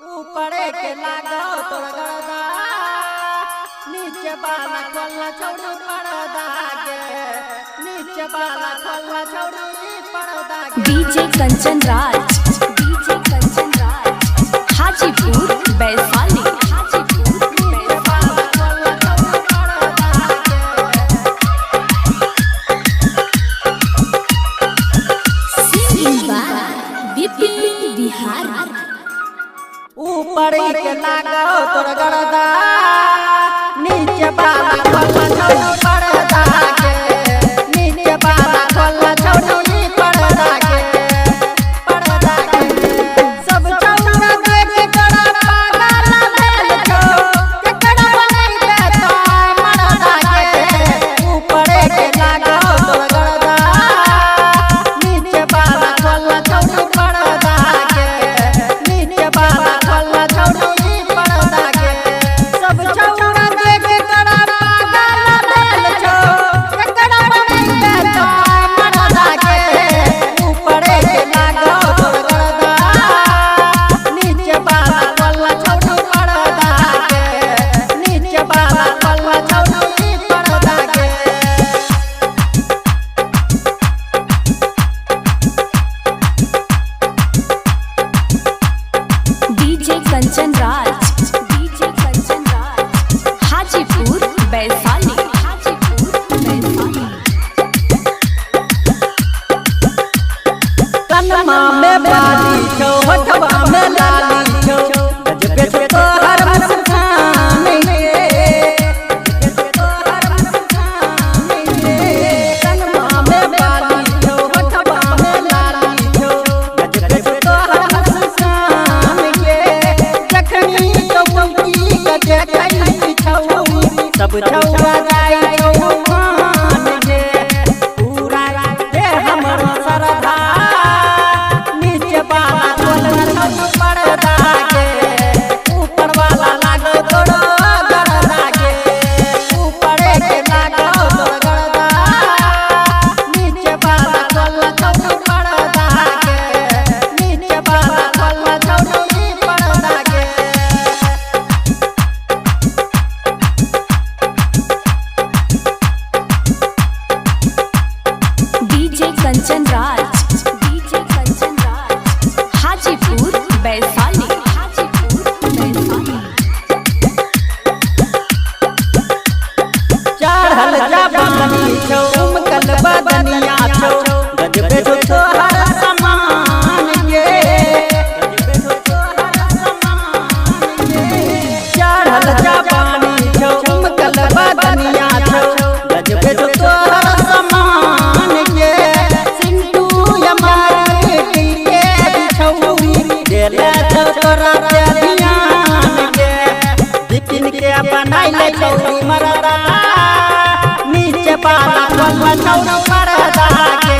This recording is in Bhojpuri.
ऊपरे के लगाओ तोर गरदा नीचे वाला खोलना छोड़ू पर्दा के नीचे वाला खोलना छोड़ू पर्दा के। डीजे कंचन राज हाजीपुर वैशाली बिहार। ऊपर के लगाओ तोर गरदा नीचे वाला खोलना छोड़ू पर्दा के नीचे वाला खोलना छोड़ू पर्दा के सब चौरा देख कड़ा पागल भेल छो केकड़ा बनैबे तो मरदा के। ऊपर के लगाओ तोर गरदा नीचे वाला खोलना छोड़ू पर्दा के नीचे वाला खोलना छोड़ू पर्दा के। सब चौरा देख कड़ा पागल भेल छो केकड़ा बनैबे तो मरदा के। ऊपर के लगाओ तोर गरदा नीचे वाला खोलना छोड़ू पर्दा के नीचे वाला खोलना छोड़ू पर्दा के। डीजे कंचन राज हाजीपुर वैशाली कनमा में बाली छो होठवा में लाली छो गजबे छो तोहर मुस्कान के तोहर मुस्कान के। कनमा में बाली छो होठवा में लाली छो गजबे छो तोहर मुस्कान के। जखनी तो मुंगी गजे कई छौ सब छौरा जाई छौ मान के। पूरा रे हमर सरधा नीचे वाला खोलना छोड़ू पर्दा के ऊपर वाला लागो तोर गरदा के। ऊपर के लगाओ तोर गरदा नीचे वाला खोलना छोड़ू पर्दा के नीचे वाला खोलना छोड़ू पर्दा के। डीजे कंचन राज हाजीपुर वैशाली चढ़ल जवानी छौ उमकल बदनिया छौ गजबे छौ तोहर समान के गजबे छौ तोहर समान के। चढ़ल जवानी छौ उमकल बदनिया छौ गजबे छौ तोहर समान के। सिंधु यमाटी के बिछौरी देले छौ तोरा पे ध्यान के। बिपिन के बनाई ले छौरी मरदा नीचे वाला खोलना छोड़ू पर्दा के